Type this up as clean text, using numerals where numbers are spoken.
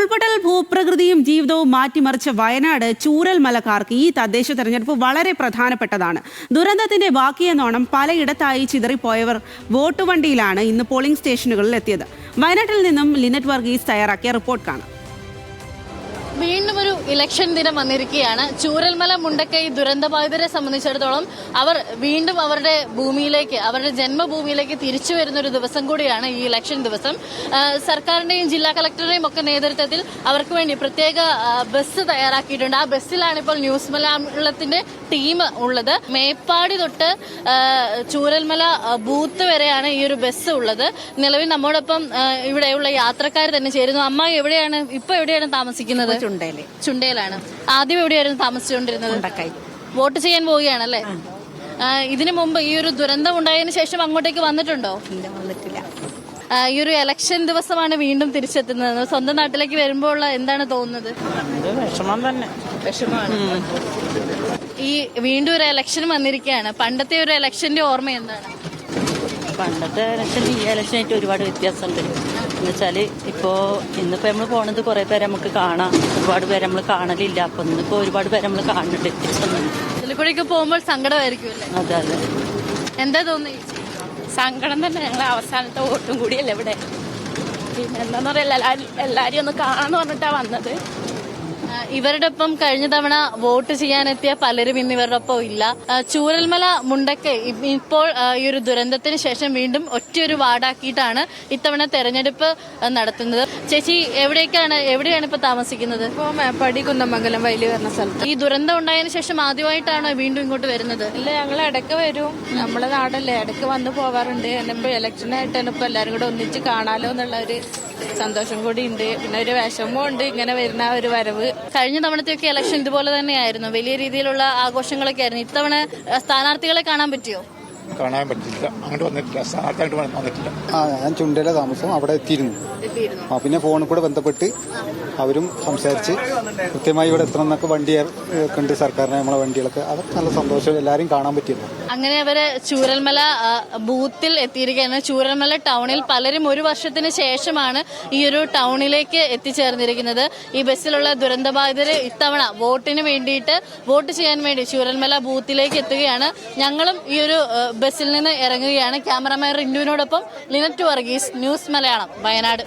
ഉരുൾപൊട്ടൽ ഭൂപ്രകൃതിയും ജീവിതവും മാറ്റിമറിച്ച വയനാട് ചൂരൽമലക്കാർക്ക് ഈ തദ്ദേശ തെരഞ്ഞെടുപ്പ് വളരെ പ്രധാനപ്പെട്ടതാണ്. ദുരന്തത്തിന്റെ ബാക്കിയെന്നോണം പലയിടത്തായി ചിതറിപ്പോയവർ വോട്ടുവണ്ടിയിലാണ് ഇന്ന് പോളിംഗ് സ്റ്റേഷനുകളിൽ എത്തിയത്. വയനാട്ടിൽ നിന്നും ലിനറ്റ് വർഗീസ് തയ്യാറാക്കിയ റിപ്പോർട്ട് കാണാം. വീണ്ടും ഒരു ഇലക്ഷൻ ദിനം വന്നിരിക്കുകയാണ്. ചൂരൽമല മുണ്ടക്കൈ ദുരന്തബാധിതരെ സംബന്ധിച്ചിടത്തോളം അവർ വീണ്ടും അവരുടെ ഭൂമിയിലേക്ക്, അവരുടെ ജന്മഭൂമിയിലേക്ക് തിരിച്ചു വരുന്ന ഒരു ദിവസം കൂടിയാണ് ഈ ഇലക്ഷൻ ദിവസം. സർക്കാരിന്റെയും ജില്ലാ കളക്ടറുടെയും ഒക്കെ നേതൃത്വത്തിൽ അവർക്ക് വേണ്ടി പ്രത്യേക ബസ് തയ്യാറാക്കിയിട്ടുണ്ട്. ആ ബസ്സിലാണ് ഇപ്പോൾ ന്യൂസ് മലയാളത്തിന്റെ ടീം ഉള്ളത്. മേപ്പാടി തൊട്ട് ചൂരൽമല ബൂത്ത് വരെയാണ് ഈ ഒരു ബസ് ഉള്ളത്. നിലവിൽ നമ്മോടൊപ്പം ഇവിടെയുള്ള യാത്രക്കാർ തന്നെ ചേരുന്നു. അമ്മ എവിടെയാണ് താമസിക്കുന്നത്? ചുണ്ടയിലാണ്. ആദ്യം എവിടെയായിരുന്നു താമസിച്ചുകൊണ്ടിരുന്നത്? വോട്ട് ചെയ്യാൻ പോവുകയാണല്ലേ? ഇതിനു മുമ്പ് ഈ ഒരു ദുരന്തം ഉണ്ടായതിനു ശേഷം അങ്ങോട്ടേക്ക് വന്നിട്ടുണ്ടോ? വന്നിട്ടില്ല. ഈ ഒരു ഇലക്ഷൻ ദിവസമാണ് വീണ്ടും തിരിച്ചെത്തുന്നത്. സ്വന്തം നാട്ടിലേക്ക് വരുമ്പോൾ എന്താണ് തോന്നുന്നത്? വിഷമം തന്നെ. വിഷമമാണ്. ഈ വീണ്ടും ഒരു ഇലക്ഷൻ വന്നിരിക്കുകയാണ്. പണ്ടത്തെ ഒരു ഇലക്ഷന്റെ ഓർമ്മ എന്താണ്? പണ്ടത്തെ ഇലക്ഷൻ ഈ ഇലക്ഷനായിട്ട് ഒരുപാട് വ്യത്യാസമുണ്ട്. എന്നുവെച്ചാല് ഇന്നിപ്പോ നമ്മൾ പോണത് കുറെ പേരെ നമുക്ക് കാണാം, ഒരുപാട് പേരെ നമ്മൾ കാണലില്ല. അപ്പൊ ഇന്നിപ്പോ ഒരുപാട് പേരെ നമ്മൾ കാണുന്നുണ്ട്. ഇതിൽ കൂടെയൊക്കെ പോകുമ്പോൾ സങ്കടമായിരിക്കും അല്ലേ? അതെ അതെ. എന്താ തോന്നി? സങ്കടം തന്നെ. ഞങ്ങൾ അവസാനത്തെ വോട്ടും കൂടിയല്ലേ ഇവിടെ. പിന്നെ എന്താന്ന് പറയാ, എല്ലാരും ഒന്ന് കാണാന്ന് പറഞ്ഞിട്ടാ വന്നത്. ഇവരുടെ ഒപ്പം കഴിഞ്ഞ തവണ വോട്ട് ചെയ്യാനെത്തിയ പലരും ഇന്ന് ഇവരുടെ ഒപ്പം ഇല്ല. ചൂരൽമല മുണ്ടക്കൈ ഇപ്പോൾ ഈ ഒരു ദുരന്തത്തിന് ശേഷം വീണ്ടും ഒറ്റയൊരു വാർഡാക്കിയിട്ടാണ് ഇത്തവണ തെരഞ്ഞെടുപ്പ് നടത്തുന്നത്. ചേച്ചി എവിടെയാണ് ഇപ്പൊ താമസിക്കുന്നത്? ഇപ്പോൾ മേപ്പാടി കുന്നമംഗലം വയലി വരുന്ന സ്ഥലത്ത്. ഈ ദുരന്തം ഉണ്ടായതിനു ശേഷം ആദ്യമായിട്ടാണോ വീണ്ടും ഇങ്ങോട്ട് വരുന്നത്? ഇല്ല, ഞങ്ങൾ ഇടയ്ക്ക് വരും. നമ്മളെ നാടല്ലേ, ഇടയ്ക്ക് വന്ന് പോവാറുണ്ട്. എന്നിപ്പോ ഇലക്ഷനായിട്ടാണ് ഇപ്പൊ എല്ലാരും കൂടെ ഒന്നിച്ച് കാണാലോ എന്നുള്ള ഒരു സന്തോഷം കൂടി ഉണ്ട്. പിന്നെ ഒരു വിഷമവും ഉണ്ട് ഇങ്ങനെ വരുന്ന ഒരു വരവ്. കഴിഞ്ഞ തവണത്തെയൊക്കെ ഇലക്ഷൻ ഇതുപോലെ തന്നെയായിരുന്നു, വലിയ രീതിയിലുള്ള ആഘോഷങ്ങളൊക്കെ ആയിരുന്നു. ഇത്തവണ സ്ഥാനാർത്ഥികളെ കാണാൻ പറ്റിയോ? കാണാൻ പറ്റില്ല, അങ്ങോട്ട് വന്നിട്ടില്ല, സ്ഥാനാർത്ഥിയായിട്ട് വന്നിട്ടില്ല. ഞാൻ ചുണ്ടയിലെ താമസം, അവിടെ എത്തിയിരുന്നു. പിന്നെ ഫോണിൽ കൂടെ ബന്ധപ്പെട്ട് അവരും സംസാരിച്ച് കൃത്യമായി ഇവിടെ എത്തണം എന്നൊക്കെ വണ്ടി കണ്ട് സർക്കാരിനെ നമ്മളെ വണ്ടികളൊക്കെ അതൊക്കെ നല്ല സന്തോഷം, എല്ലാവരും കാണാൻ പറ്റിയിരുന്നു. അങ്ങനെ അവര് ചൂരൽമല ബൂത്തിൽ എത്തിയിരിക്കുകയാണ്. ചൂരൽമല ടൗണിൽ പലരും ഒരു വർഷത്തിന് ശേഷമാണ് ഈ ഒരു ടൗണിലേക്ക് എത്തിച്ചേർന്നിരിക്കുന്നത്. ഈ ബസ്സിലുള്ള ദുരന്തബാധിതര് ഇത്തവണ വോട്ട് ചെയ്യാൻ വേണ്ടി ചൂരൽമല ബൂത്തിലേക്ക് എത്തുകയാണ്. ഞങ്ങളും ഈ ഒരു ബസ്സിൽ നിന്ന് ഇറങ്ങുകയാണ്. ക്യാമറമാൻ റിന്റുവിനോടൊപ്പം ലിനറ്റ് വർഗീസ്, ന്യൂസ് മലയാളം, വയനാട്.